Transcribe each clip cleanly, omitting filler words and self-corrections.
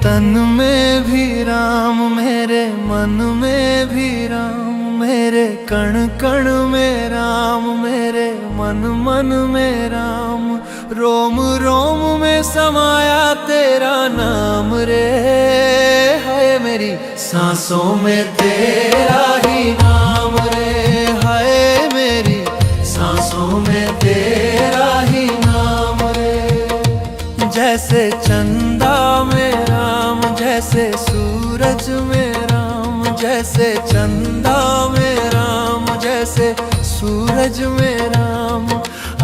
तन में भी राम, मेरे मन में भी राम, मेरे कण कण में राम, मेरे मन मन में राम, रोम रोम में समाया तेरा नाम रे। हाय मेरी सांसों में तेरा ही नाम रे, हाय मेरी सांसों में तेरा ही नाम रे। जैसे चंदा में राम, जैसे सूरज में राम, जैसे चंदा में राम, जैसे सूरज में राम,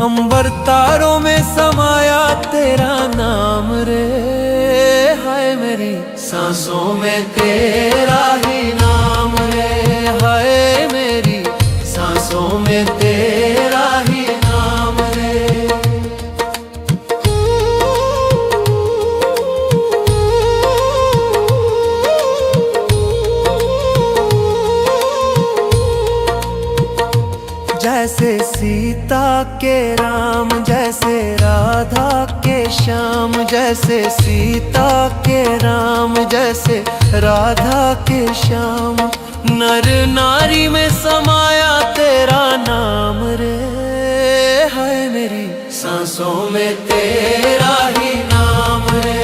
अंबर तारों में समाया तेरा नाम रे। हाय मेरी सांसों में तेरा ही नाम रे, हाय मेरी सांसों में तेरा ही नाम रे। जैसे सीता के राम, जैसे राधा के श्याम, जैसे सीता के राम, जैसे राधा के श्याम, नर नारी में समाया तेरा नाम रे। हाय मेरी सांसों में तेरा ही नाम रे,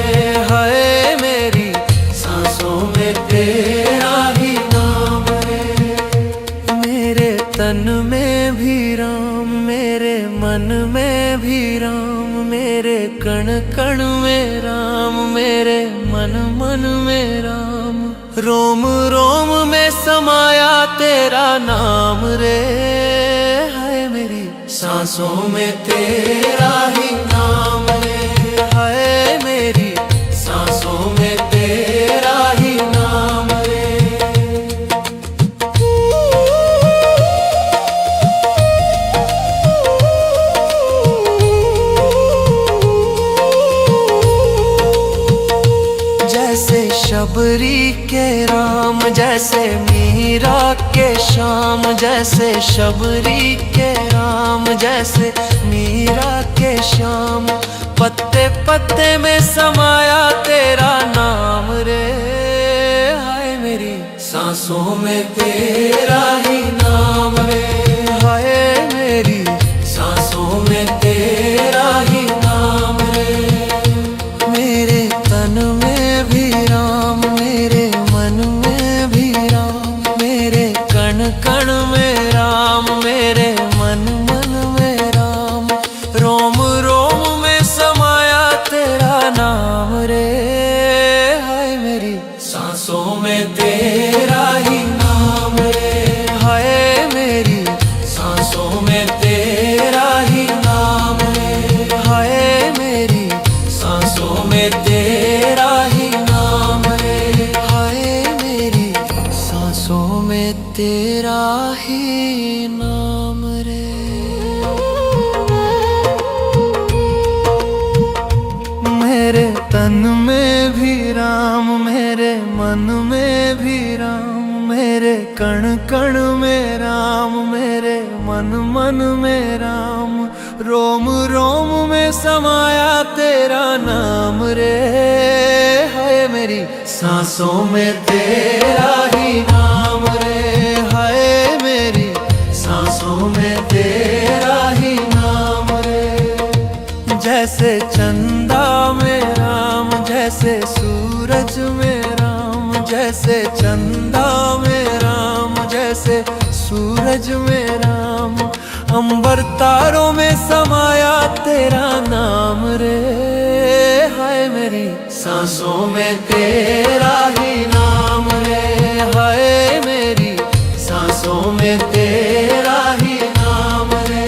हाय मेरी सांसों में तेरा ही नाम रे। मेरे तन में भी राम, मेरे मन में भी राम, मेरे कण कण में राम, मेरे मन मन में राम, रोम रोम में समाया तेरा नाम रे। हाय मेरी सांसों में तेरा ही नाम रे, हाय मेरी सांसों में तेरा ही नाम रे। जैसे शबरी के राम, जैसे मीरा के श्याम, जैसे शबरी के राम, जैसे मीरा के श्याम, पत्ते पत्ते में समाया तेरा नाम रे। हाय मेरी सांसों में तेरा ही नाम रे, हाय मेरी सांसों में तेरा ही नाम रे। मेरे तन में भी राम, मेरे मन में भी राम, मेरे कण कण में राम, मेरे मन मन में राम, रोम रोम में समाया तेरा नाम रे। हाय मेरी सांसों में तेरा ही नाम रे, हाय मेरी सांसों में तेरा ही नाम रे, हाय मेरी सांसों में तेरा ही नाम रे, हाय मेरी सांसों में तेरा ही नाम रे। मेरे तन में भी राम, मेरे मन में भी राम, मेरे कण कण में राम, मेरे मन मन में राम, रोम रोम में समाया तेरा नाम रे। हाय मेरी सांसों में तेरा ही नाम रे, हाय मेरी सांसों में तेरा ही नाम रे। जैसे चंदा में राम, जैसे सूरज में राम, जैसे चंदा में राम, जैसे सूरज में राम, अंबर तारों में समाया तेरा नाम रे। हाय मेरी सांसों में तेरा ही नाम रे, हाय मेरी सांसों में तेरा ही नाम रे।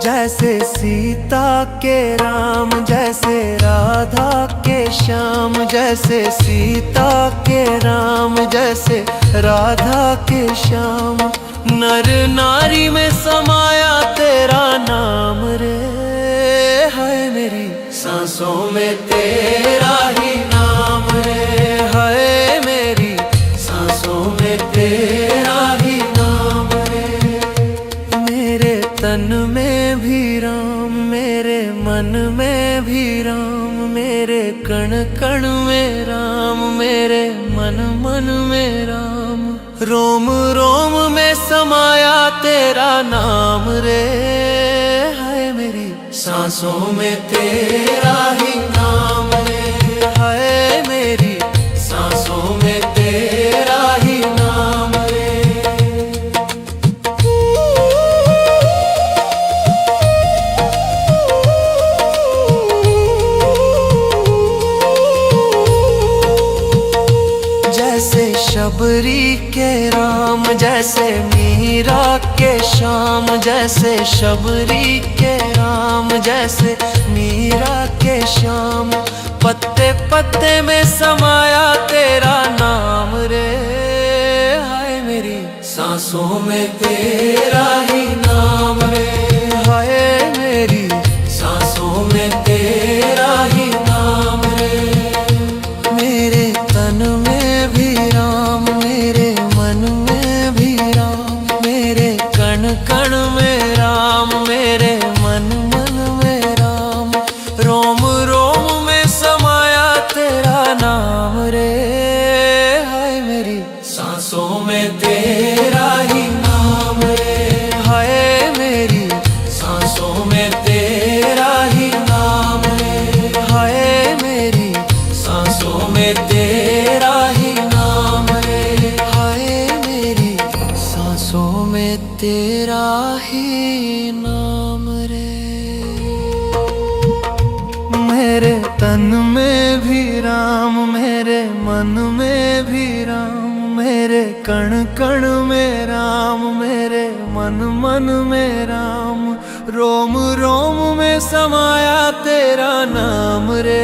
जैसे सीता के राम, जैसे राधा के श्याम, जैसे सीता के राम, जैसे राधा के श्याम, नर नारी में समाया तेरा नाम रे। हाय मेरी सांसों में तेरा ही नाम रे, हाय मेरी सांसों में तेरा रोम रोम में समाया तेरा नाम रे, हाय मेरी सांसों में तेरा ही नाम रे, हाय मेरी सांसों में तेरा ही नाम रे। जैसे शबरी के राम, जैसे मीरा के श्याम, जैसे शबरी के राम, जैसे मीरा के श्याम, पत्ते पत्ते में समाया तेरा नाम रे, हाय मेरी सांसों में तेरा ही नाम रे, हाय मेरी सांसों में तेरा ही नाम रे। मेरे तन में भी राम, मेरे मन में भी राम, मेरे कण कण में राम, मेरे मन मन में राम, रोम रोम में समाया तेरा नाम रे, हाय मेरी सांसों में तेरा ही नाम रे, हाय मेरी सांसों में तेरा ही नाम रे, हाय मेरी सांसों में तेरा ही नाम रे, हाय मेरी सांसों में तेरा ही नाम रे। मेरे तन में भी राम, मेरे मन में भी राम, मेरे कण कण में राम, मेरे मन मन में राम, रोम रोम में समाया तेरा नाम रे,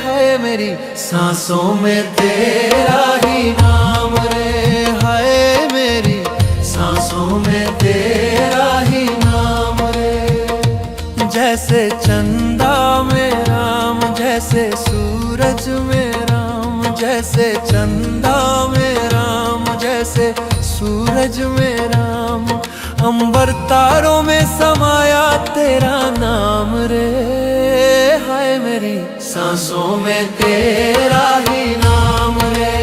हाय मेरी सांसों में तेरा ही नाम रे, हाय मेरी सांसों में तेरा ही नाम रे। जैसे चंदा में राम, जैसे सूरज में राम, जैसे चंदा में राम, जैसे सूरज में राम, अंबर तारों में समाया तेरा नाम रे, हाय मेरी सांसों में तेरा ही नाम रे,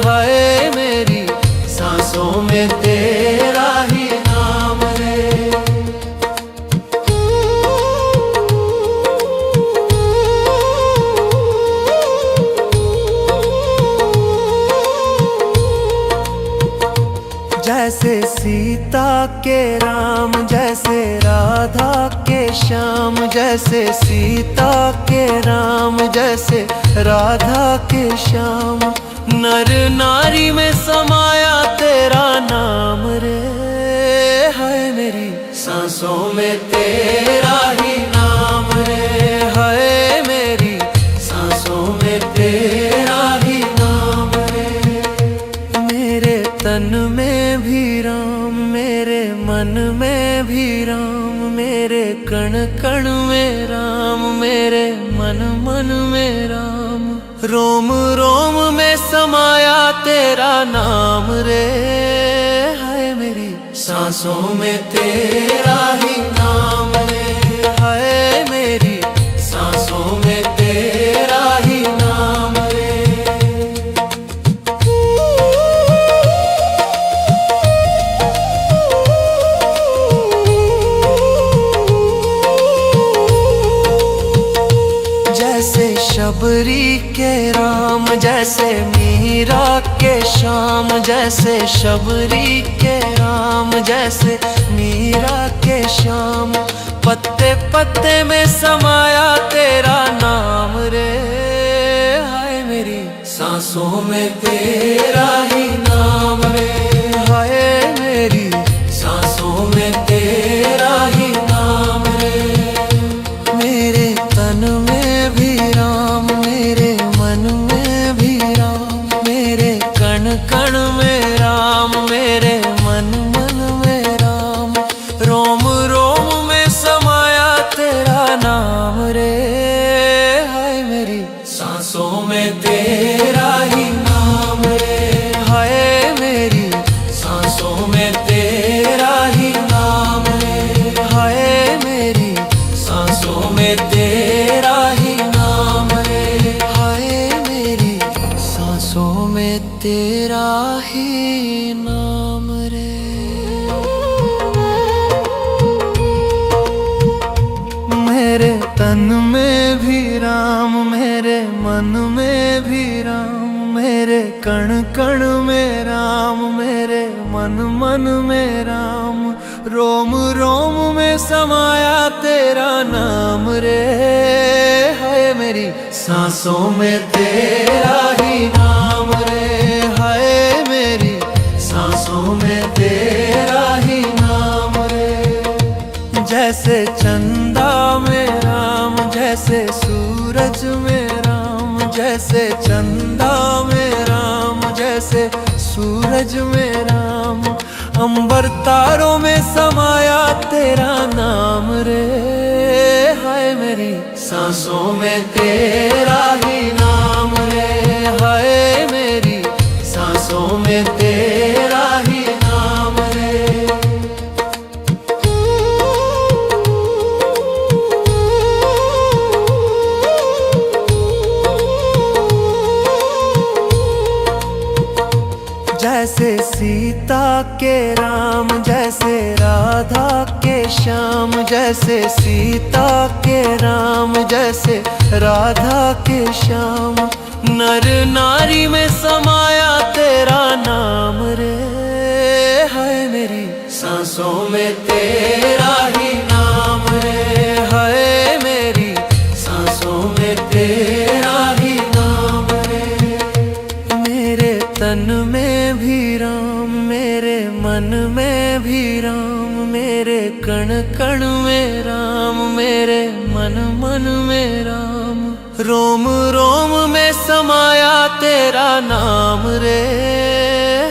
हाय मेरी सांसों में तेरा ही नाम रे। जैसे सीता के राम, जैसे राधा के श्याम, जैसे सीता के राम, जैसे राधा के श्याम, नर नारी में समाया तेरा नाम रे, हाय मेरी सांसों में तेरा ही नाम रे, हाय मेरी सांसों में तेरा ही नाम रे। मेरे तन में भी राम, मेरे मन में भी राम, मेरे कण कण में राम, मेरे मन मन में राम, रोम रोम में समाया तेरा नाम रे, हाय मेरी सांसों में तेरा ही नाम रे, हाय मेरी सांसों में तेरा ही नाम रे। जैसे शबरी के राम, जैसे मीरा के श्याम, जैसे शबरी के राम, जैसे मीरा के श्याम, पत्ते पत्ते में समाया तेरा नाम रे, हाय मेरी सांसों में तेरा ही नाम रे, हाय मेरी सांसों में तेरा ही नाम रे। मेरे तन में भी राम, मेरे मन में भी राम, मेरे कण कण में राम, मेरे मन मन में राम, रोम रोम में समाया तेरा नाम रे, हाय मेरी सांसों में तेरा ही नाम रे, हाय मेरी सांसों में तेरा ही नाम रे, हाय मेरी सांसों में तेरा ही नाम रे, हाय मेरी सांसों में तेरा ही नाम रे। मेरे तन में भी राम, मेरे मन में भी राम, मेरे कण कण में राम, मेरे मन मन में राम, रोम रोम में समाया तेरा नाम रे। है मेरी सांसों में तेरा ही नाम रे। है मेरी सांसों में तेरा ही नाम रे। जैसे चंदा में राम, जैसे सूरज में राम, जैसे चंदा में राम, जैसे सूरज में राम, अंबर तारों में समाया तेरा नाम रे। हाय मेरी सांसों में तेरा ही नाम रे। हाय मेरी सांसों में तेरा ही नाम रे। जैसे सीता के राम, जैसे राधा के श्याम, जैसे सीता के राम, जैसे राधा के श्याम, नर नारी में समाया तेरा नाम रे। है मेरी सांसों में तेरा ही नाम रे। है मेरी सांसों में तेरा ही नाम रे। मेरे तन में भी राम, मेरे मन में भी राम, मेरे कण कण में राम, मेरे मन मन में राम, रोम रोम में समाया तेरा नाम रे।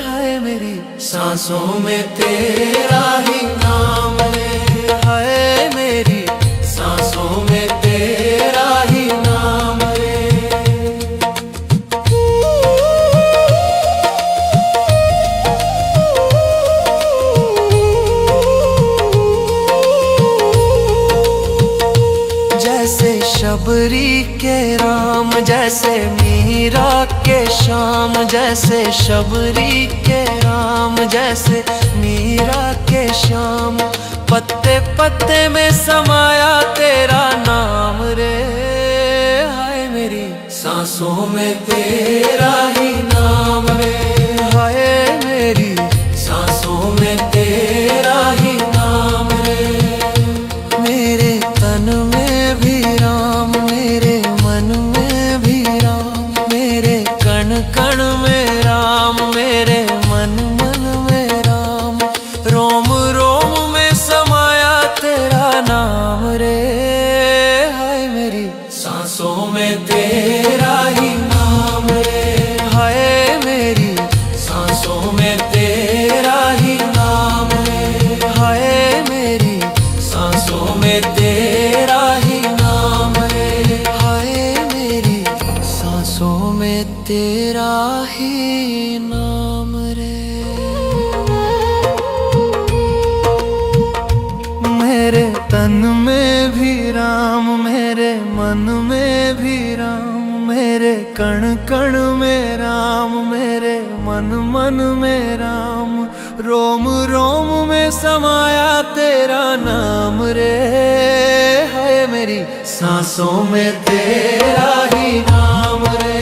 है मेरी सांसों में तेरा ही नाम रे। है मेरी सांसों में तेरा ही नाम रे। जैसे शबरी के राम, जैसे मीरा के श्याम, जैसे शबरी के राम, जैसे मीरा के श्याम, पत्ते पत्ते में समाया तेरा नाम रे। हाय मेरी सांसों में तेरा ही नाम रे। हाय मेरी सांसों में तेरा ही नाम रे। मेरे तन में भी राम, मेरे मन में भी राम, मेरे कण कण में राम, मेरे मन मन में राम, रोम रोम में समाया तेरा नाम रे। हाय मेरी सांसों में तेरा ही नाम रे। हाय मेरी सांसों में तेरा ही नाम रे। हाय मेरी सांसों में तेरा ही नाम रे। हाय मेरी सांसों में तेरा ही नाम रे। मेरे तन में भी राम, मेरे मन में भी राम, मेरे कण कण में राम, मेरे मन मन में राम, रोम रोम में समाया तेरा नाम रे। है मेरी सांसों में तेरा ही नाम रे।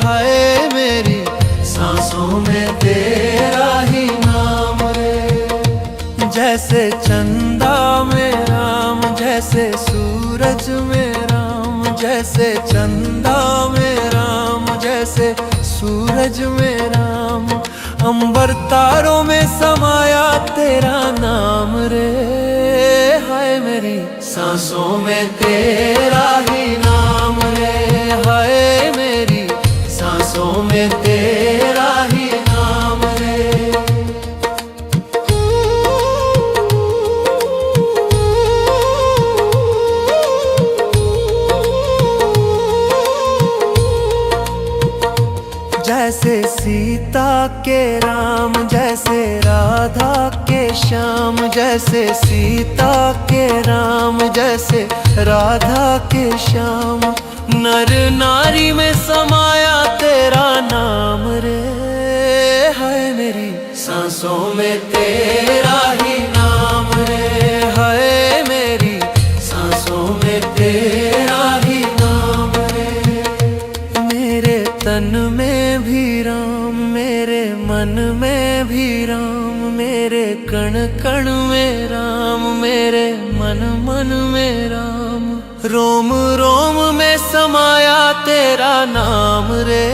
है मेरी सांसों में तेरा ही नाम रे। जैसे चंदा में राम, जैसे सूरज में राम, जैसे चंदा में राम, जैसे सूरज में राम, अंबर तारों में समाया तेरा नाम रे। हाय मेरी सांसों में तेरा ही नाम रे। हाय मेरी सांसों में तेरा ही नाम रे। जैसे सीता के राम, जैसे राधा के श्याम, जैसे सीता के राम, जैसे राधा के श्याम, नर नारी में समाया तेरा नाम रे। है सांसों में तेरा ही नाम रे। हाय मेरी सांसों में तेरा ही नाम रे। मेरे तन में भी राम, मेरे मन में भी राम, मेरे कण कण में राम, मेरे मन मन में राम। रोम रोम में समाया तेरा नाम रे।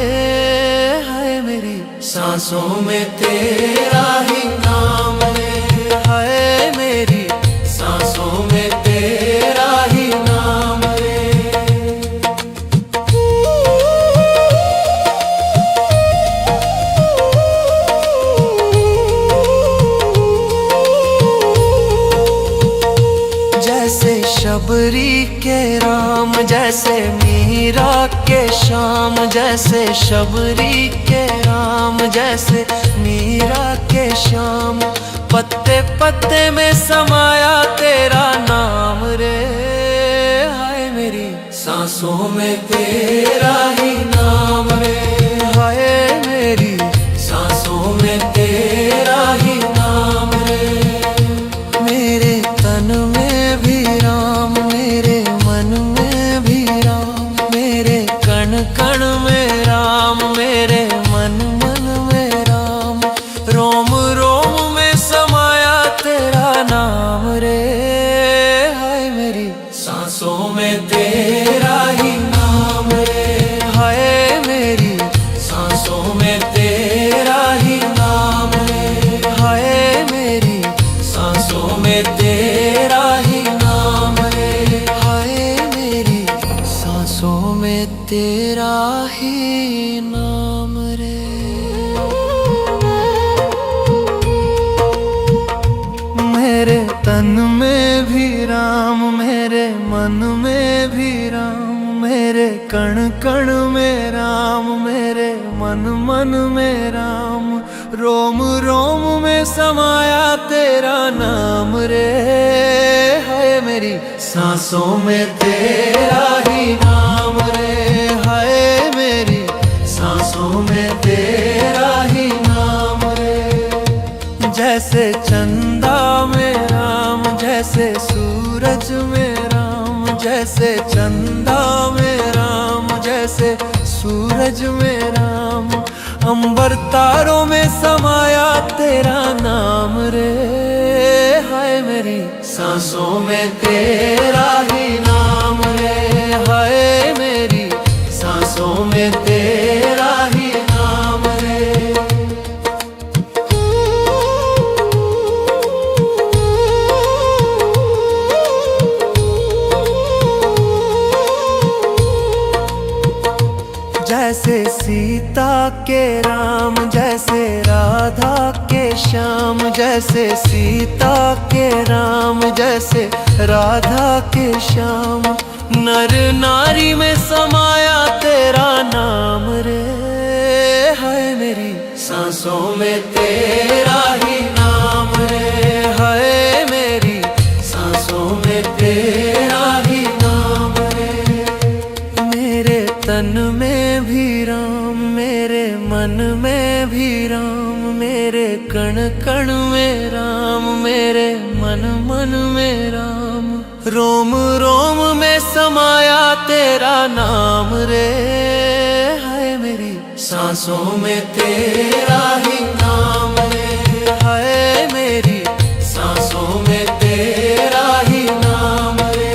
हाय मेरी सांसों में तेरा ही नाम रे। हाय मेरी सांसों में तेरा ही नाम रे। जैसे शबरी के राम, जैसे मीरा के श्याम, जैसे शबरी के राम, जैसे मीरा के श्याम। पत्ते पत्ते में समाया तेरा नाम रे। हाय मेरी सांसों में तेरा ही नाम रे। हाय मेरी सांसों में तेरा ही नाम रे। मेरे तन में भी राम, मेरे मन में भी राम, मेरे कण कण में राम, मेरे मन मन में राम। रोम रोम में समाया तेरा नाम रे। हाय मेरी सांसों में तेरा ही नाम रे। हाय मेरी सांसों में तेरा ही नाम रे। हाय मेरी सांसों में तेरा ही नाम रे। हाय मेरी सांसों में तेरा ही नाम रे। मेरे तन में भी राम, मेरे मन में भी राम, मेरे कण कण में राम, मेरे मन मन में राम। रोम रोम में समाया तेरा नाम रे। हाय मेरी सांसों में तेरा ही नाम रे। हाय मेरी सांसों में तेरा ही नाम रे। जैसे चंदा में राम, जैसे सूरज में राम, जैसे चंदा में राम, जैसे सूरज में राम। अंबर तारों में समाया तेरा नाम रे। हाय मेरी सांसों में तेरा ही नाम रे। हाय मेरी सांसों में तेरा ही नाम रे। जैसे सीता के राम, जैसे राधा के श्याम, जैसे सीता के राम, जैसे राधा के श्याम। नर नारी में समाया तेरा नाम रे। हाय मेरी सांसों में तेरा ही नाम रे। हाय मेरी सांसों में तेरा ही नाम रे। मेरे तन में भी राम, मेरे मन में भी राम, मेरे कण कण में राम, मेरे मन मन में राम। रोम रोम में समाया तेरा नाम रे। हाय मेरी सांसों में तेरा ही नाम रे। हाय मेरी सांसों में तेरा ही नाम रे।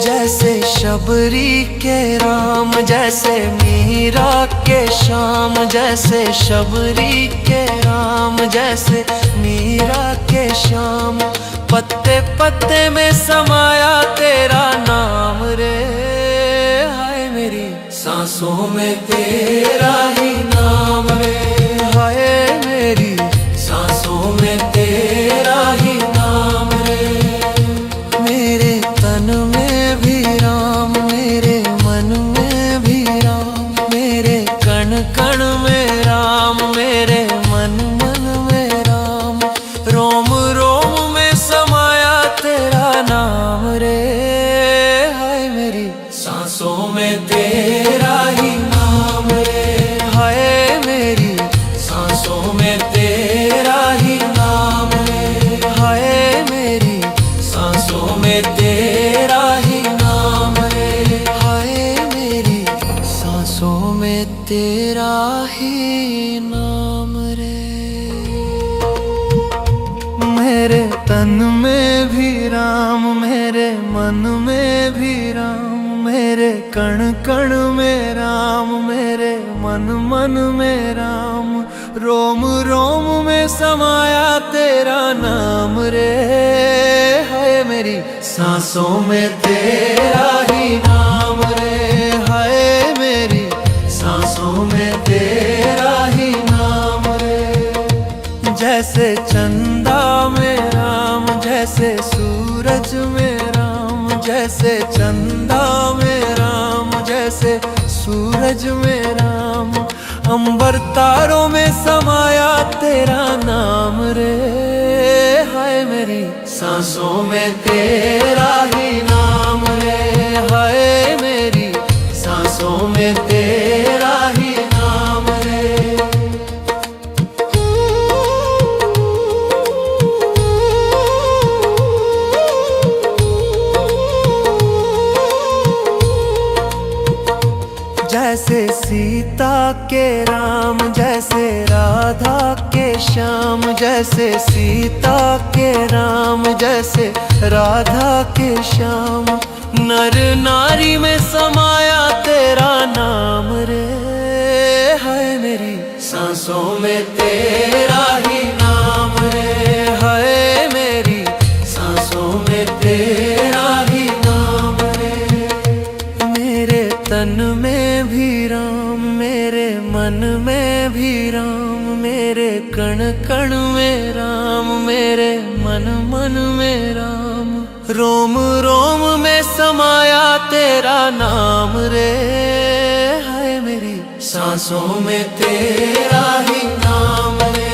जैसे शबरी के राम, जैसे मीरा के श्याम, जैसे शबरी के राम, जैसे मीरा के श्याम। पत्ते पत्ते में समाया तेरा नाम रे। हाय मेरी सांसों में तेरा ही नाम रे। हाय मेरी सांसों में तेरा ही नाम रे। मेरे तन में भी राम, मेरे मन में भी राम, मेरे कण कण में राम, मेरे मन मन में राम। रोम रोम में समाया तेरा ही नाम रे। मेरे तन में भी राम, मेरे मन में भी राम, मेरे कण कण में राम, मेरे मन मन में राम, रोम रोम में समाया तेरा नाम रे। है मेरी सांसों में तेरा ही नाम रे। है मेरी सांसों में तेरा ही नाम रे। जैसे चंदा में राम, जैसे सूरज में राम, जैसे चंदा में राम, जैसे सूरज में राम, अंबर तारों में समाया तेरा नाम रे। हाय मेरी सांसों में तेरा ही नाम रे। हाय मेरी सांसों में तेरा ही नाम रे। जैसे सीता के राम, जैसे राधा के श्याम, जैसे सीता के राम, जैसे राधा के श्याम, नर नारी में समाया तेरा नाम रे। है मेरी सांसों में तेरा ही नाम रे। है मेरी सांसों में तेरा ही नाम रे। मेरे तन में भी राम, मेरे मन में भी राम, मेरे कण कण में राम, मेरे मन मन में राम, रोम रोम में समाया तेरा नाम रे। है मेरी सांसों में तेरा ही नाम रे।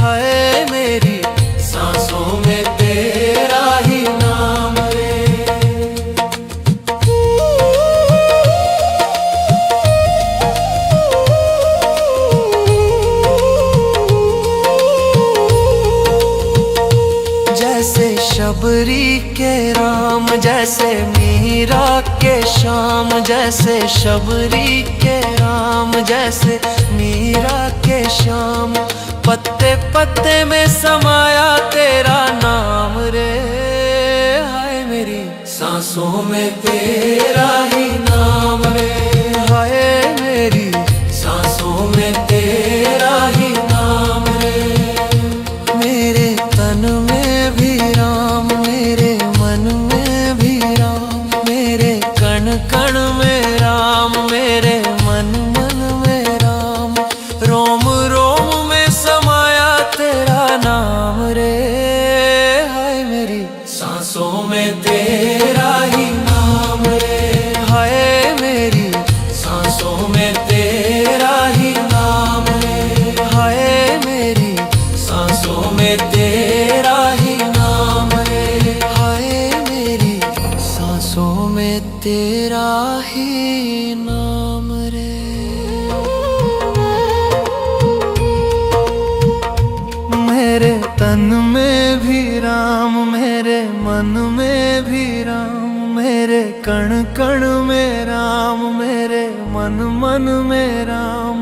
है मेरी सांसों में तेरा ही नाम रे। जैसे शबरी के राम, जैसे मीरा के श्याम, जैसे शबरी के राम, जैसे मीरा के श्याम, पत्ते पत्ते में समाया तेरा नाम रे। हाय मेरी सांसों में तेरा ही नाम रे। हाय मेरी सांसों में तेरा ही नाम रे। मेरे तन में भी राम, मेरे मन में भी राम, मेरे कण कण में राम, मेरे मन मन में राम, रोम रोम में समाया तेरा नाम रे। हाय मेरी सांसों में तेरा ही नाम रे। हाय मेरी सांसों में तेरा ही नाम रे। हाय मेरी सांसों में तेरा ही नाम रे। हाय मेरी सांसों में तेरा ही नाम रे। मेरे तन में भी राम, मेरे मन में भी राम, मेरे कण कण में राम, मेरे मन मन में राम,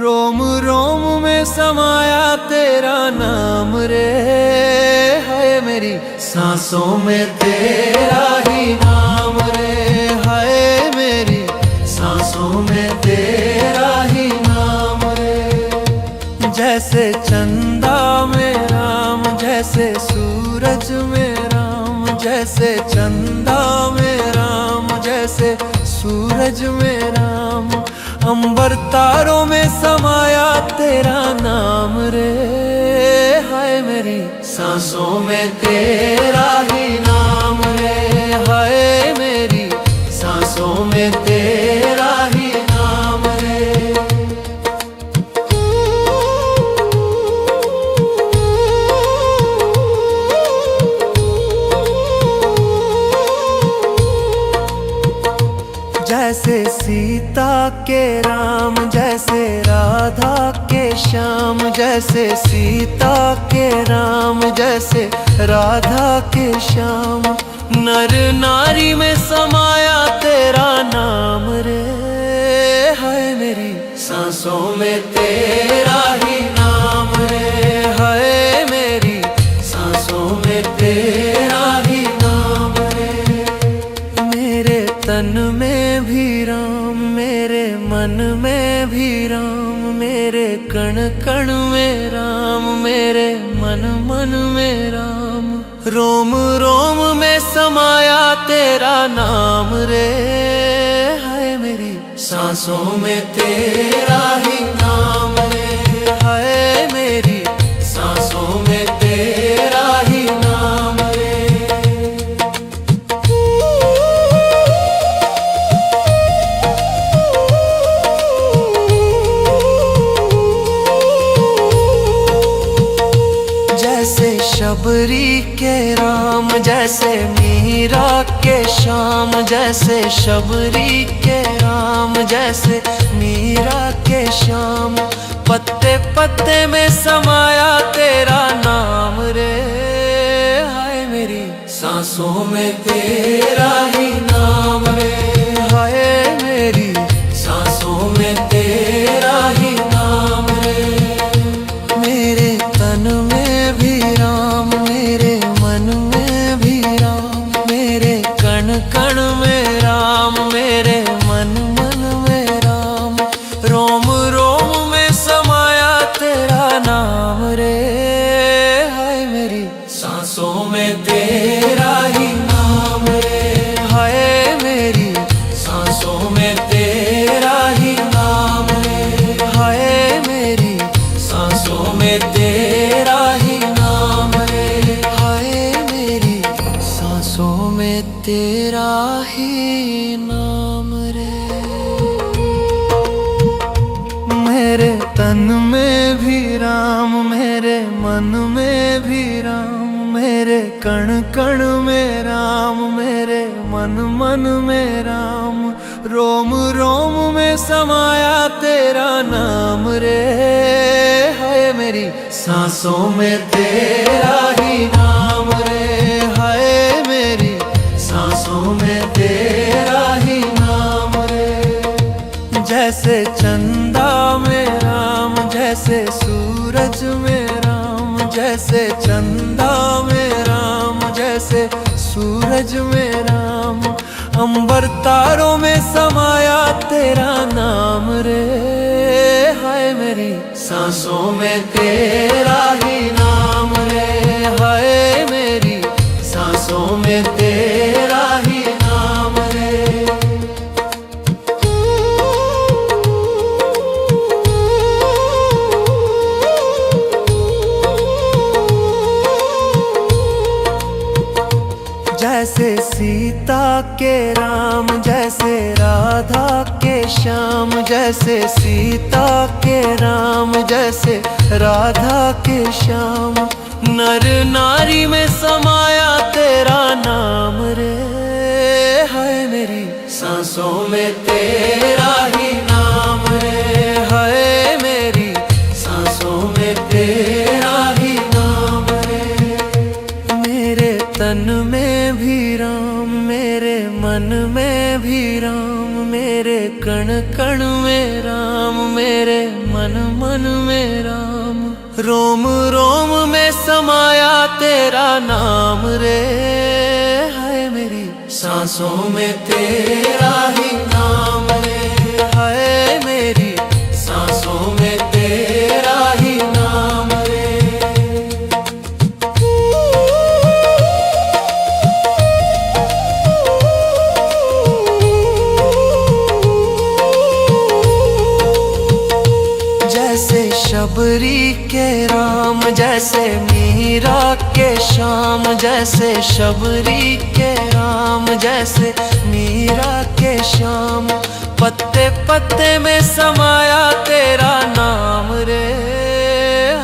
रोम रोम में समाया तेरा नाम रे। है मेरी सांसों में तेरा ही नाम रे। है मेरी सांसों में तेरा ही नाम रे। जैसे चंदा में राम, जैसे सूरज में राम, जैसे चंदा में राम, जैसे सूरज में राम, अंबर तारों में समाया तेरा नाम रे। हाय मेरी सांसों में तेरा ही नाम रे। हाय मेरी सांसों में तेरा ही नाम रे। जैसे सीता के राम, जैसे राधा के श्याम, जैसे सीता के राम, जैसे राधा के श्याम, नर नारी में समाया तेरा नाम रे। है मेरी सांसों में तेरा ही नाम रे। हाय मेरी सांसों में तेरा ही नाम रे। मेरे तन में भी राम, मेरे मन में भी राम, मेरे कण कण में राम, मेरे मन मन में राम। रोम रोम में समाया तेरा नाम रे। हाय मेरी सांसों में तेरा ही नाम रे। हाय मेरी सांसों में तेरा ही नाम रे। जैसे शबरी के राम, जैसे मीरा के श्याम, जैसे शबरी के राम, जैसे मीरा के श्याम। पत्ते पत्ते में समाया तेरा नाम रे। हाय मेरी सांसों में तेरा ही नाम रे। हाय मेरी सांसों में तेरा ही नाम रे। मेरे तन में भी राम, मेरे मन में भी राम, मेरे कण कण में राम, मेरे मन मन में राम। रोम रोम में समाया तेरा नाम रे। हाय मेरी सांसों में तेरा ही नाम रे। हाय मेरी सांसों में तेरा ही नाम रे। हाय मेरी सांसों में तेरा ही नाम रे। हाय मेरी सांसों में तेरा ही नाम रे। मेरे तन में भी राम, मेरे मन में भी राम, मेरे कण कण में राम, मेरे मन मन में राम। रोम रोम में समाया तेरा नाम रे। हाय मेरी सांसों में तेरा ही नाम रे। हाय मेरी सांसों में तेरा ही नाम रे। जैसे चंदा में राम, जैसे सूरज में राम, जैसे चंदा में राम, जैसे सूरज में राम। अंबर तारों में समाया तेरा नाम रे। हाय मेरी सांसों में तेरा ही नाम रे। हाय मेरी सांसों में तेरा ही नाम रे। जैसे सीता के राम, जैसे राधा के श्याम, जैसे सीता के राम, जैसे राधा के श्याम। नर नारी में समाया तेरा नाम रे। हाय मेरी सांसों में तेरा ही नाम रे। हाय मेरी सांसों में तेरा ही नाम रे। मेरे तन में भी राम, मेरे मन में भी राम, मेरे कण कण में राम, मेरे मन मन में राम। रोम रोम में समाया तेरा नाम रे। हाय मेरी सांसों में तेरा ही नाम रे। हाय मेरी सांसों में तेरा ही नाम रे। जैसे शबरी के राम, जैसे मीरा के श्याम, जैसे शबरी के राम, जैसे मीरा के श्याम। पत्ते पत्ते में समाया तेरा नाम रे।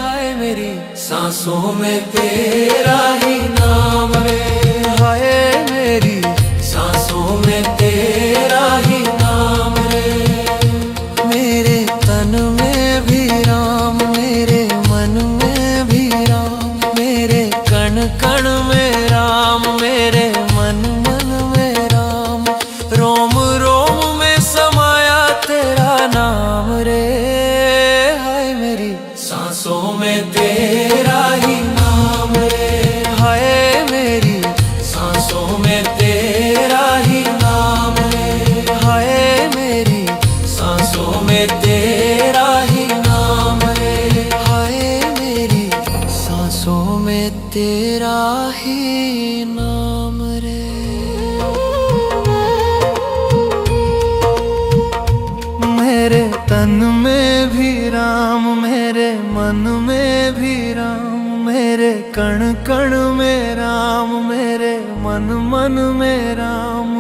हाय मेरी सांसों में तेरा ही नाम रे। हाय मेरी सांसों में तेरा ही नाम रे। मेरे तन में भी राम, मेरे मन में भी राम, मेरे कण कण में राम, मेरे मन मन में राम। रोम रोम में समाया तेरा नाम रे। नाम रे। मेरे तन में भी राम, मेरे मन में भी राम, मेरे कण कण में राम, मेरे मन मन में राम,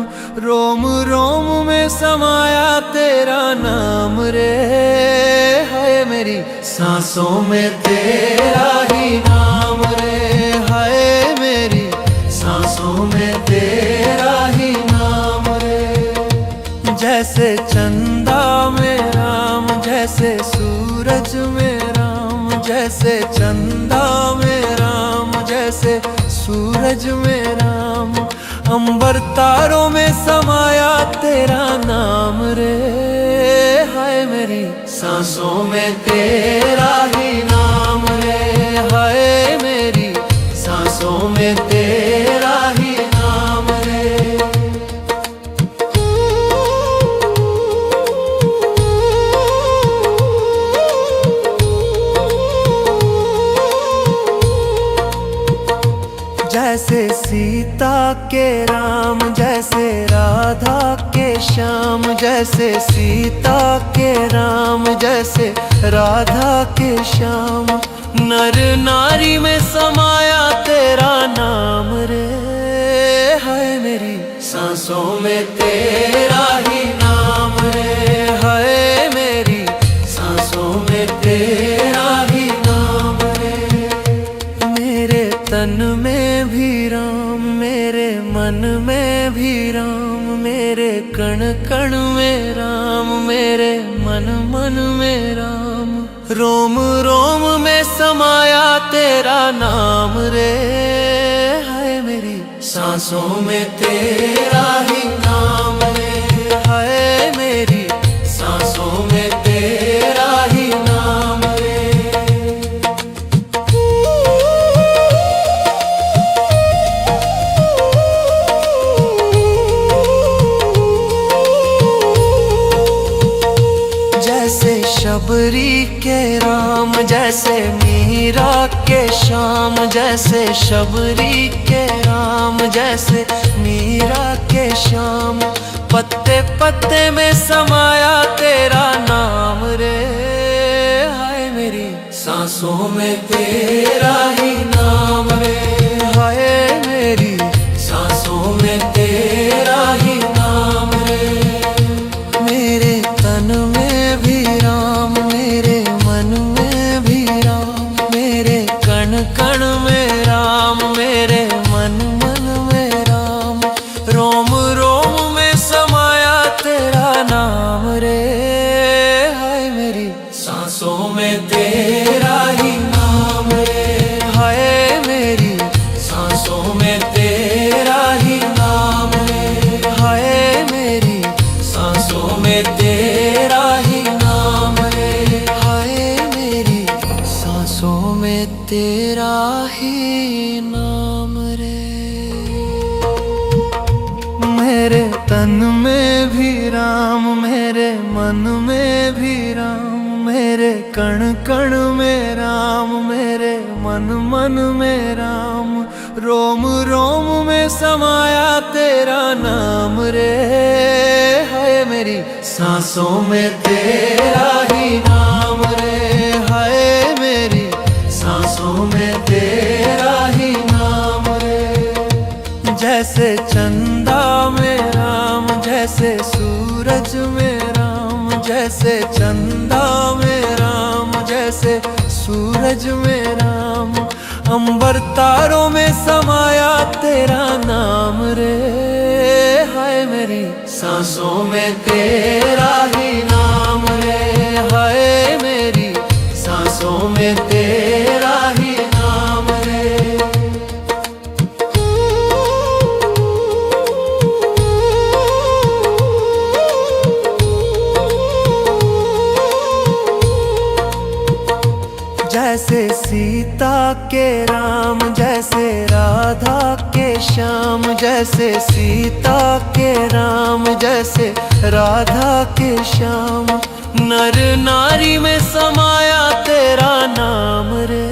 रोम रोम में समाया तेरा नाम रे। है मेरी सांसों में तेरा ही नाम रे। है मेरी सांसों में तेरा ही नाम रे। जैसे चंदा में राम, जैसे सूरज में राम, जैसे चंदा में राम, जैसे सूरज में राम, अंबर तारों में समाया तेरा नाम रे। हाय मेरी सांसों में तेरा ही नाम रे। हाय मेरी सांसों में तेरा ही नाम रे। जैसे सीता के राम, जैसे राधा के श्याम, जैसे सीता के राम, जैसे राधा के श्याम, नर नारी में समाया तेरा नाम रे। है मेरी सांसों में तेरा ही नाम रे। है मेरी सांसों में तेरा ही नाम रे। मेरे तन में भी राम, मेरे मन में भी राम, मेरे कण कण में राम, मेरे मन मन में राम, रोम रोम में समाया तेरा नाम रे। है मेरी सांसों में तेरा ही नाम रे। है मेरी सांसों में तेरा ही नाम रे। जैसे शबरी के राम, जैसे मीरा के श्याम, जैसे शबरी के राम, जैसे मीरा के श्याम, पत्ते पत्ते में समाया तेरा नाम रे। हाय मेरी सांसों में तेरा ही नाम रे। हाय मेरी सांसों में तेरा ही नाम रे। मेरे तन में भी राम, मेरे मन में भी राम, मेरे कण कण में राम, मेरे मन मन में राम, रोम रोम में समाया तेरा नाम रे। हाय मेरी सांसों में तेरा ही नाम रे। हाय मेरी सांसों में तेरा ही नाम रे। हाय मेरी सांसों में तेरा ही नाम रे। हाय मेरी सांसों में तेरा ही नाम रे। मेरे तन में भी राम, मेरे मन में भी राम, मेरे कण कण में राम, मेरे मन मन में राम, रोम रोम में समाया तेरा नाम रे। है मेरी सांसों में तेरा ही नाम रे। है मेरी सांसों में तेरा ही नाम रे। जैसे चंदा में राम, जैसे सूरज में राम, जैसे चंदा में राम, जैसे सूरज में राम, अंबर तारों में समाया तेरा नाम रे। हाय मेरी सांसों में तेरा ही नाम रे। हाय मेरी सांसों में तेरा ही नाम रे। जैसे सीता के राम, जैसे राधा के श्याम, जैसे सीता के राम, जैसे राधा के श्याम, नर नारी में समाया तेरा नाम रे।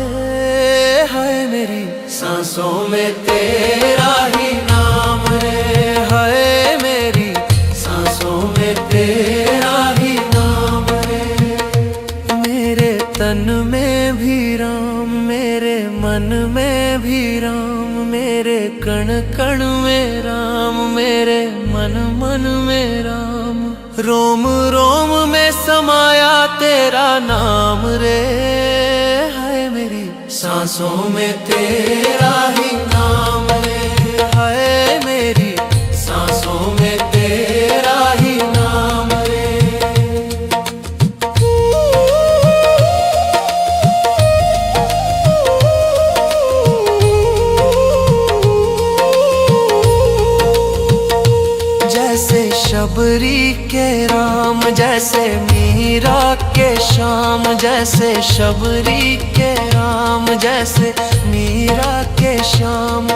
है मेरी सांसों में तेरा ही नाम रे। हाय मेरी सांसों में तेरा ही नाम रे। मेरे तन में भी राम, मेरे मन में भी राम, मेरे कण कण में राम, मेरे मन मन में राम। रोम रोम में समाया तेरा नाम रे। हाय मेरी सांसों में तेरा ही नाम रे। हाय मेरी सांसों में तेरा ही नाम रे। जैसे शबरी के राम, जैसे मीरा के श्याम, जैसे शबरी के राम, जैसे मीरा के श्याम।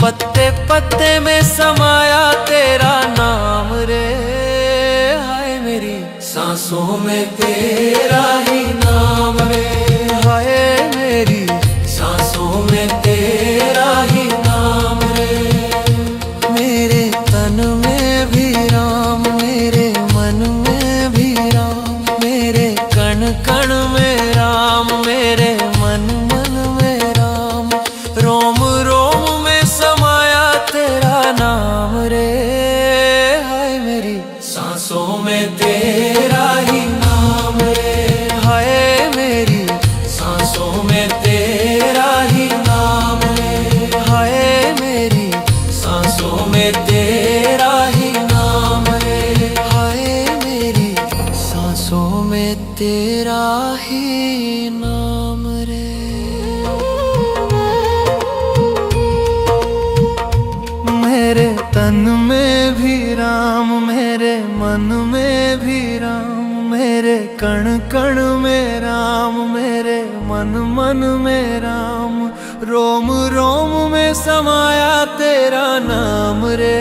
पत्ते पत्ते में समाया तेरा नाम रे। हाय मेरी सांसों में तेरा ही नाम रे। हाय मेरी सांसों में तेरा ही नाम रे। मेरे तन में भी राम, मेरे मन में भी राम, मेरे कण कण में राम, मेरे मन मन में राम। रोम रोम में समाया तेरा नाम रे। हाय मेरी सांसों में तेरा ही नाम रे। हाय मेरी सांसों में तेरा ही नाम रे। हाय मेरी सांसों में तेरा ही नाम रे। हाय मेरी सांसों में तेरा ही नाम रे। मेरे तन में भी राम, मेरे मन में भी राम, मेरे कण कण में राम, मेरे मन मन में राम। रोम रोम में समाया तेरा नाम रे।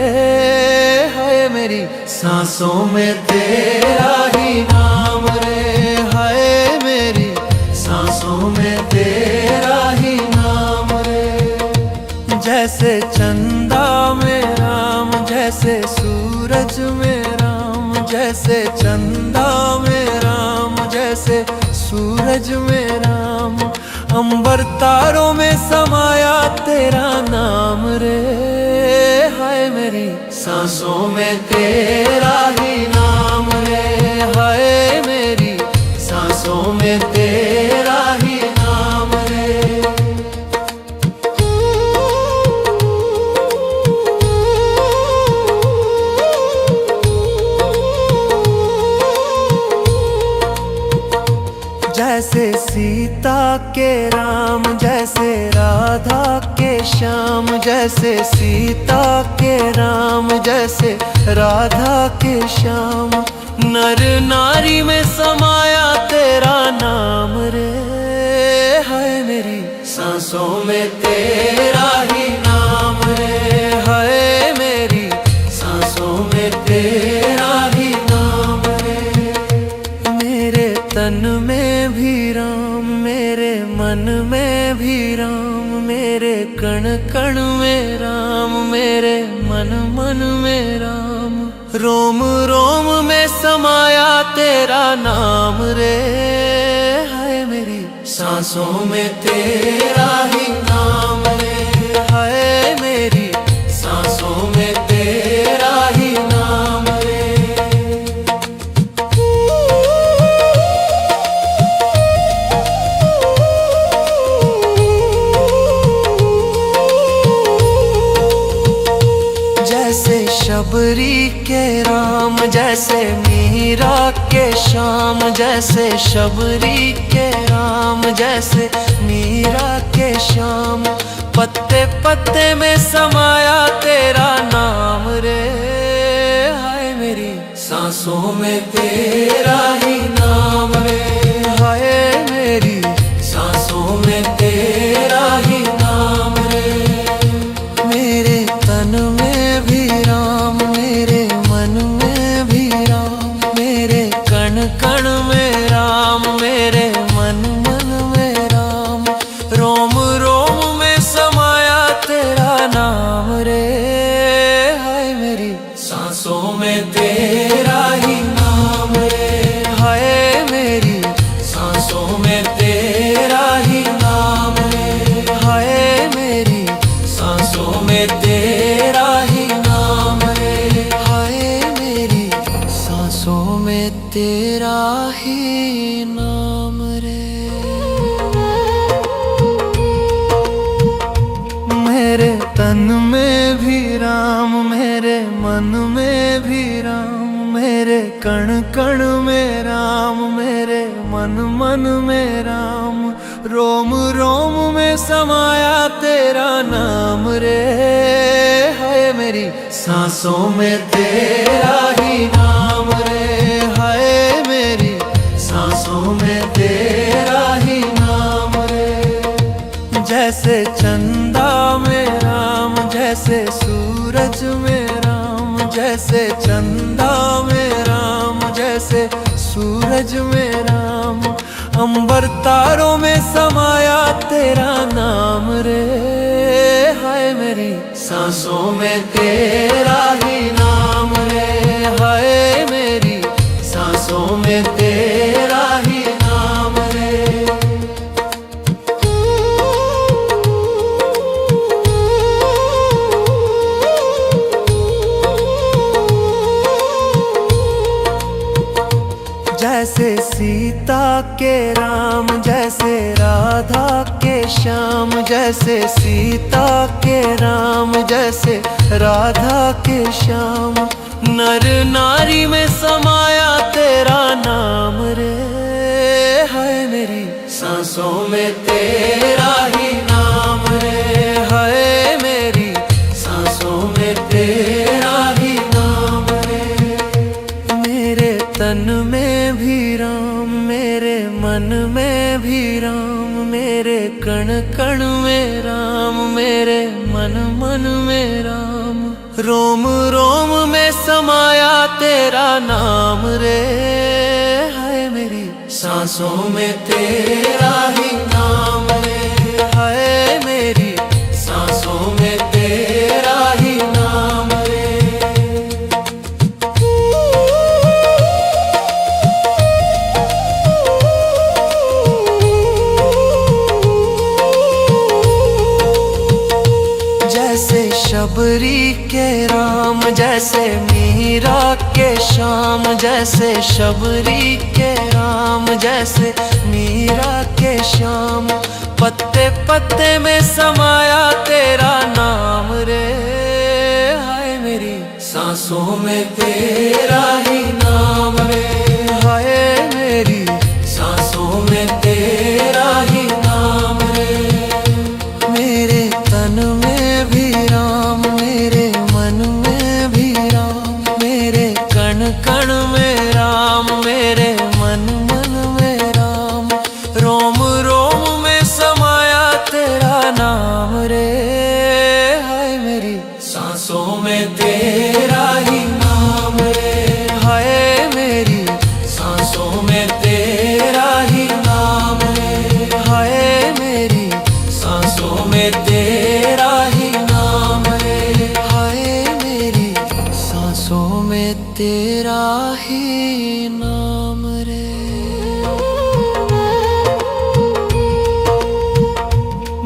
हाय मेरी सांसों में तेरा ही नाम रे। हाय मेरी सांसों में तेरा ही नाम रे। जैसे चंदा में राम, जैसे सूरज में राम, जैसे चंदा में राम, जैसे सूरज में राम। अंबर तारों में समाया तेरा नाम रे। हाय मेरी सांसों में तेरा ही नाम रे। हाय मेरी सांसों में तेरा ही नाम रे। जैसे सीता के राम, जैसे राधा के श्याम, जैसे सीता के राम, जैसे राधा के श्याम। नर नारी में समाया तेरा नाम रे। हाय मेरी सांसों में तेरा ही नाम रे। हाय मेरी सांसों में तेरा ही नाम रे। मेरे तन में भी राम, मेरे मन में भी राम, मेरे कण कण में राम, मेरे मन मन में राम। रोम रोम में समाया तेरा नाम रे। हाय मेरी सांसों में तेरा ही नाम रे। हाय मेरी सांसों में तेरा ही नाम रे। जैसे शबरी के राम, जैसे मीरा के श्याम, जैसे शबरी के राम, जैसे मीरा के श्याम। पत्ते पत्ते में समाया तेरा नाम रे। हाय मेरी सांसों में तेरा ही नाम रे। हाय मेरी सांसों में तेरा ही नाम रे। मेरे तन में भी राम, मेरे मन में भी राम, मेरे कण कण में राम, मेरे मन मन में राम। रोम रोम में समाया तेरा ही नाम रे। मेरे तन में भी राम, मेरे मन में भी राम, मेरे कण कण में राम, मेरे मन मन में राम, रोम रोम में समाया तेरा नाम रे। है मेरी सांसों में तेरा ही नाम रे। है मेरी सांसों में तेरा ही नाम रे। जैसे चंदा में राम, जैसे सूरज में राम, जैसे चंदा में राम, जैसे सूरज में राम, अंबर तारों में समाया तेरा नाम रे। हाय मेरी सांसों में तेरा ही नाम रे। हाय मेरी सांसों में तेरा ही नाम रे। जैसे सीता के राम, जैसे राधा के श्याम, जैसे सीता के राम, जैसे राधा के श्याम, नर नारी में समाया तेरा नाम रे। है मेरी सांसों में तेरा ही नाम रे। है मेरी सांसों में तेरा ही नाम रे। मेरे तन में भी राम, मेरे मन में भी राम, मेरे कण कण में राम, मेरे मन मन में राम, रोम रोम में समाया तेरा नाम रे। है मेरी सांसों में तेरा ही नाम रे। है मेरी सांसों में तेरा ही नाम रे। जैसे शबरी के राम, जैसे मीरा के श्याम, जैसे शबरी के राम, जैसे मीरा के श्याम, पत्ते पत्ते में समाया तेरा नाम रे। हाय मेरी सांसों में तेरा ही नाम रे। हाय मेरी सांसों में तेरा ही नाम रे। मेरे तन में भी राम, मेरे मन में भी राम, मेरे कण कण में राम, मेरे मन मन में राम, रोम रोम में समाया तेरा नाम रे। हाय मेरी सांसों में तेरा ही नाम रे। हाय मेरी सांसों में तेरा ही नाम रे। हाय मेरी सांसों में तेरा ही नाम रे। हाय मेरी सांसों में तेरा ही नाम रे।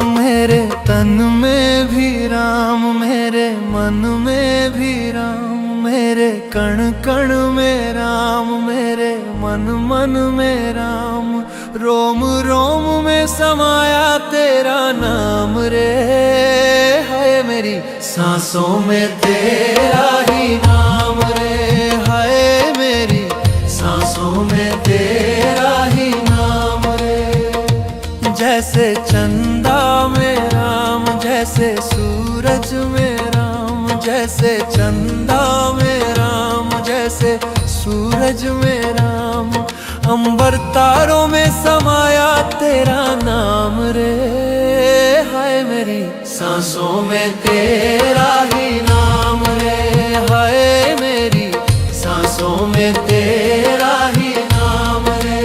मेरे तन में भी राम, मेरे मन में भी राम, मेरे कण कण में राम, मेरे मन मन में राम, रोम रोम में समाया तेरा नाम रे। है मेरी सांसों में तेरा ही नाम रे। है मेरी सांसों में तेरा ही नाम रे। जैसे चंदा में राम, जैसे सूरज में राम, जैसे चंदा में राम, जैसे सूरज में राम, अंबर तारों में समाया तेरा नाम रे। हाय मेरी सांसों में तेरा ही नाम रे। हाय मेरी सांसों में तेरा ही नाम रे।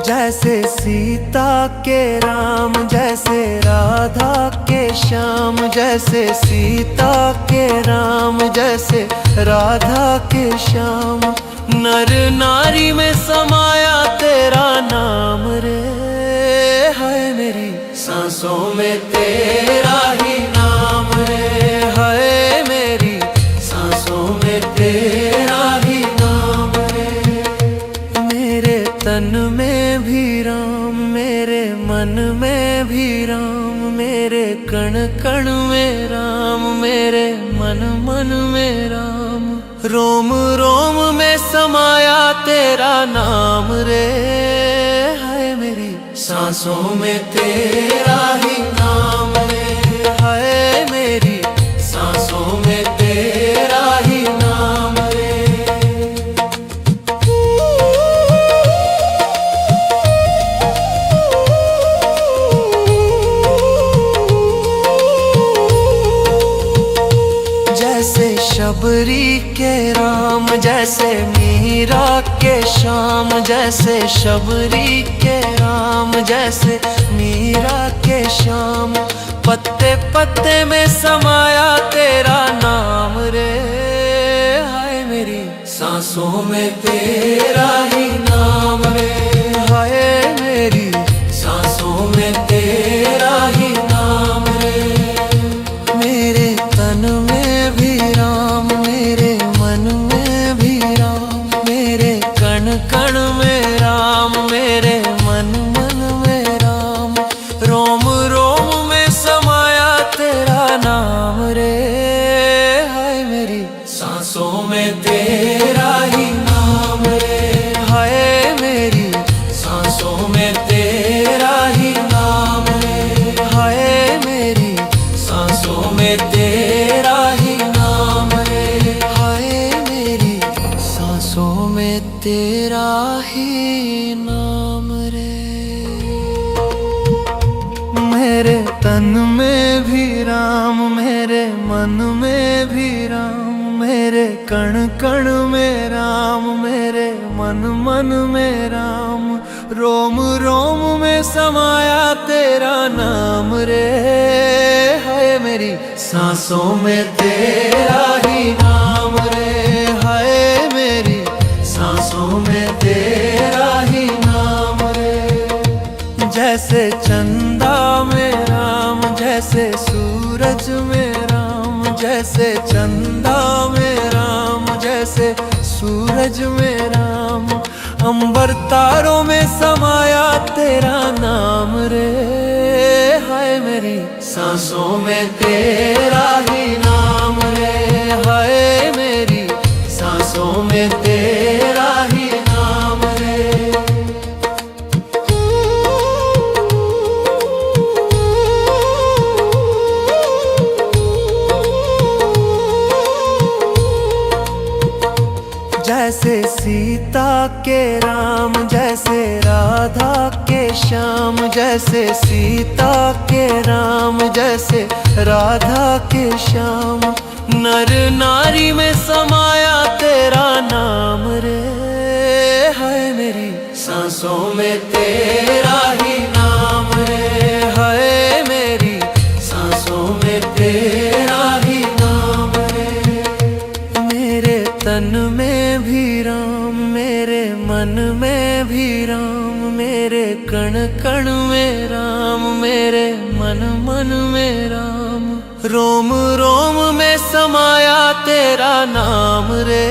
जैसे सीता के राम, जैसे राधा के श्याम, जैसे सीता के राम, जैसे राधा के श्याम, नर नारी में समाया तेरा नाम रे। मेरी सांसों में तेरा ही नाम रे, हाय मेरी सांसों में तेरा ही नाम रे। मेरे तन में भी राम, मेरे मन में भी राम, मेरे कण कण में राम, मेरे मन मन में राम। रोम रोम में समाया तेरा नाम रे, हाय मेरी सांसों में तेरा ही नाम रे, हाय मेरी सांसों में तेरा ही नाम रे। जैसे शबरी के राम, जैसे मीरा के श्याम, जैसे शबरी के राम, जैसे मीरा के श्याम। पत्ते पत्ते में समाया तेरा नाम रे, हाय मेरी सांसों में तेरा ही नाम रे, हाय मेरी सांसों में तेरा ही नाम रे। मेरे तन में भी राम, मेरे मन में भी राम, मेरे कण कण में राम, मेरे मन मन में राम। रोम रोम में समाया तेरा नाम रे, हाय मेरी सांसों में तेरा ही नाम रे, हाय मेरी सांसों में तेरा ही नाम रे, हाय मेरी सांसों में तेरा ही नाम रे, हाय मेरी सांसों में तेरा ही नाम रे। मेरे तन में भी राम, मेरे मन में भी राम, मेरे कण कण में राम, मेरे मन मन में राम। रोम रोम में समाया तेरा नाम रे, हाय मेरी सांसों में तेरा ही नाम रे, हाय मेरी सांसों में तेरा ही नाम रे। जैसे चंदा में राम, जैसे सूरज में राम, जैसे चंदा में राम, जैसे सूरज में राम। अंबर तारों में समाया तेरा नाम रे, हाय मेरी सांसों में तेरा ही नाम रे, हाय मेरी सांसों में तेरा ही नाम रे। जैसे सीता के राम, जैसे राधा के श्याम, जैसे सीता के राम, जैसे राधा के श्याम। नर नारी में समाया तेरा नाम रे, हाय मेरी सांसों में तेरा ही नाम रे, हाय मेरी सांसों में तेरा ही नाम रे। मेरे तन में भी राम, मेरे मन में भी राम, मेरे कण कण में राम, मेरे मन मन में राम। रोम रोम में समाया तेरा नाम रे,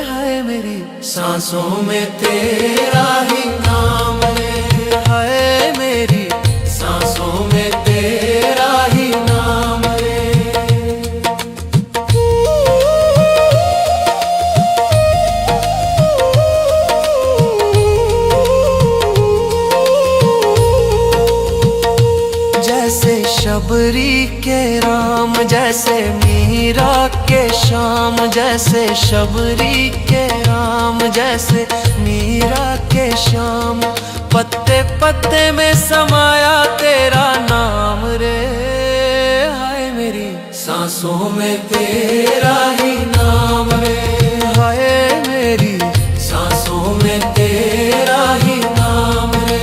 हाय मेरी सांसों में तेरा ही नाम रे, हाय मेरी सांसों में तेरा ही नाम रे। जैसे शबरी के राम, जैसे मीरा के श्याम, जैसे शबरी के राम, जैसे मीरा के श्याम। पत्ते पत्ते में समाया तेरा नाम रे, हाय मेरी सांसों में तेरा ही नाम रे, हाय मेरी सांसों में तेरा ही नाम रे।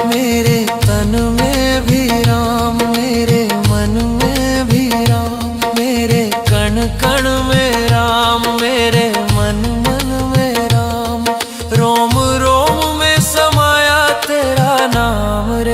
मेरे तन में भी राम, मेरे मन में भी राम, मेरे कण कण में राम, मेरे मन मन में राम। रोम रोम में समाया तेरा नाम रे,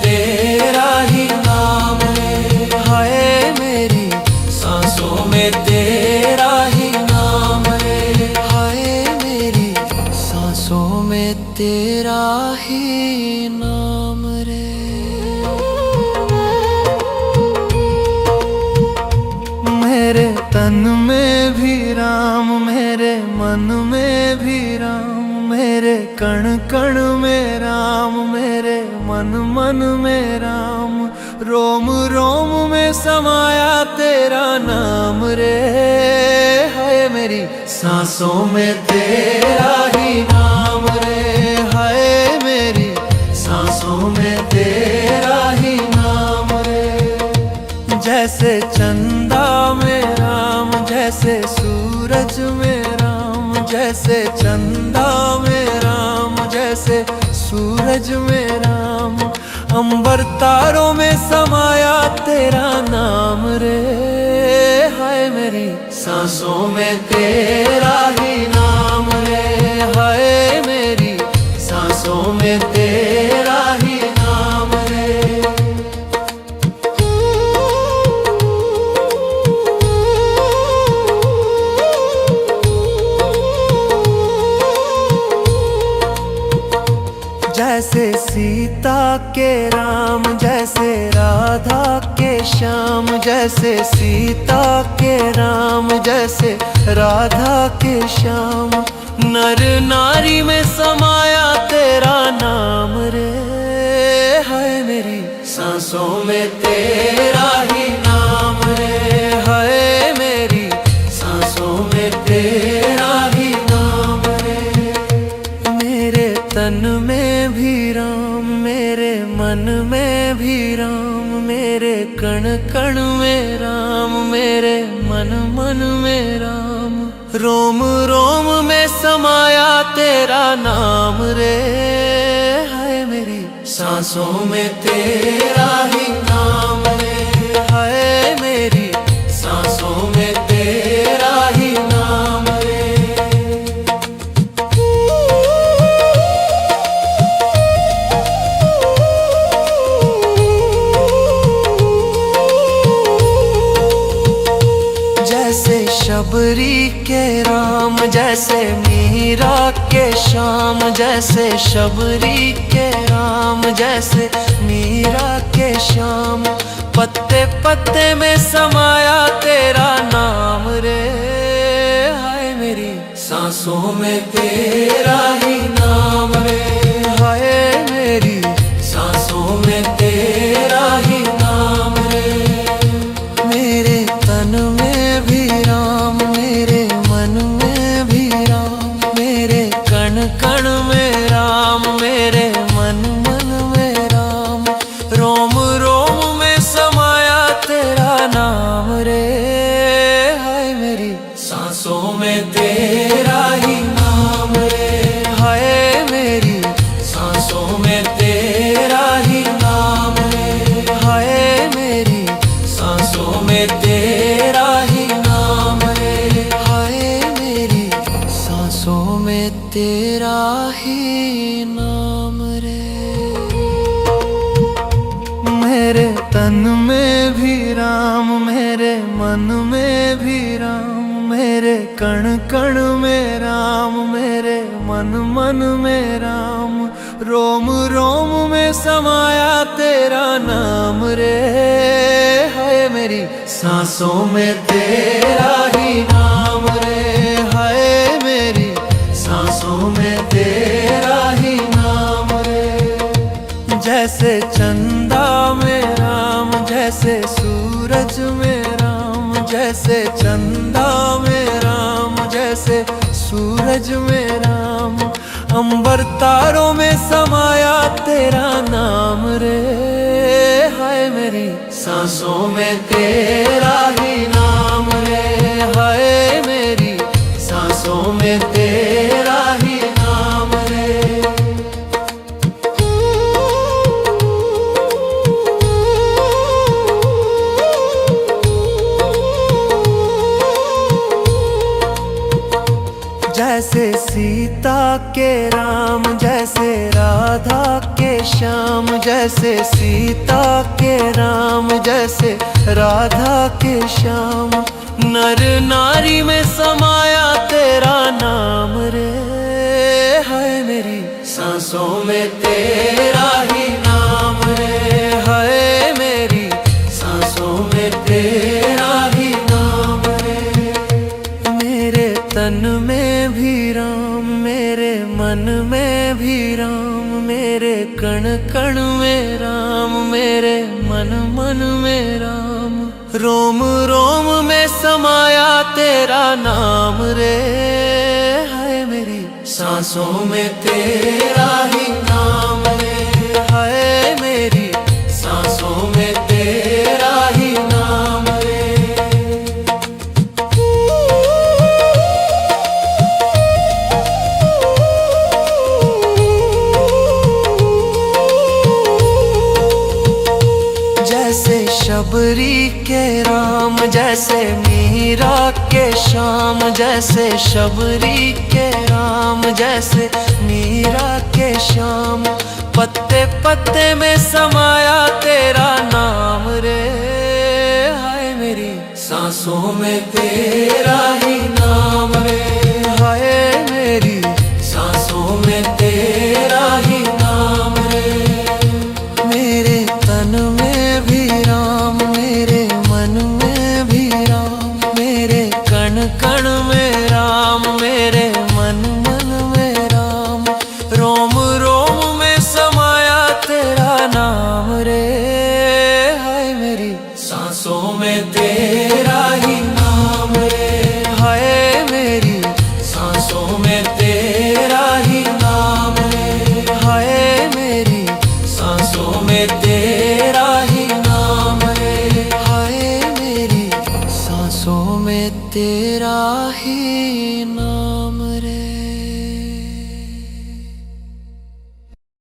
तेरा ही नाम है। हाय मेरी सांसों में तेरा ही नाम है। हाय मेरी सांसों में तेरा ही नाम रे। मेरे तन में भी राम, मेरे मन में भी राम, मेरे कण कण में राम, मेरे मन मन में राम, रोम रोम में समाया तेरा नाम रे। हाय मेरी सांसों में तेरा ही नाम रे। हाय मेरी सांसों में तेरा ही नाम रे। जैसे चंदा में राम, जैसे सूरज में राम, जैसे चंदा में राम, जैसे सूरज में राम, अंबर तारों में समाया तेरा नाम रे। हाय मेरी सांसों में तेरा ही नाम रे। हाय मेरी सांसों में तेरा ही नाम रे। जैसे सीता के राम, जैसे राधा के श्याम, जैसे सीता के राम, जैसे राधा के श्याम, नर नारी में समाया तेरा नाम रे। हाय मेरी सांसों में तेरा ही नाम रे। हाय मेरी सांसों में तेरा ही नाम रे। मेरे तन में भी राम, मेरे मन में भी राम, मेरे कण कण में राम, मेरे मन मन में राम, रोम रोम में समाया तेरा नाम रे। हाय मेरी सांसों में तेरा ही नाम रे। हाय मेरी सांसों में तेरा ही नाम रे। जैसे शबरी के राम, जैसे मीरा के श्याम, जैसे शबरी के राम, जैसे मीरा के श्याम, पत्ते पत्ते में समाया तेरा नाम रे। हाय मेरी सांसों में तेरा ही नाम रे। हाय मेरी सांसों में तेरा ही नाम रे। मेरे तन में भी राम, मेरे मन में भी राम, मेरे कण कण में राम, मेरे मन मन में राम, रोम रोम में समाया तेरा नाम रे। हाय मेरी सांसों में तेरा ही नाम रे। हाय मेरी सांसों में तेरा ही नाम रे। हाय मेरी सांसों में तेरा ही नाम रे। हाय मेरी सांसों में तेरा ही नाम रे। मेरे तन में भी राम, मेरे मन में भी राम, मेरे कण कण में राम, मेरे मन मन में राम, रोम रोम में समाया तेरा नाम रे। हाय मेरी सांसों में तेरा ही नाम रे। हाय मेरी सांसों में तेरा ही नाम रे। जैसे चंदा में राम, जैसे सूरज में राम, जैसे चंदा में राम, जैसे सूरज में राम, अंबर तारों में समाया तेरा नाम रे। हाय मेरी सांसों में तेरा ही नाम रे। हाय मेरी सांसों में तेरा ही नाम रे। जैसे सीता के राम, जैसे राधा के श्याम, जैसे सीता के राम, जैसे राधा के श्याम। नर नारी में समाया तेरा नाम रे, है मेरी सांसों में तेरा ही नाम रे, है मेरी सांसों में तेरा ही नाम रे। मेरे तन में भी राम, मेरे मन में भी राम, मेरे कण कण में राम, मेरे मन मन में राम। रोम रोम में समाया तेरा नाम रे, है मेरी सांसों में तेरा ही नाम रे, है मेरी सांसों में तेरा ही नाम रे। जैसे शबरी के राम, जैसे मीरा के श्याम, जैसे शबरी के राम, जैसे मीरा के श्याम। पत्ते पत्ते में समाया तेरा नाम रे, हाय मेरी सांसों में तेरा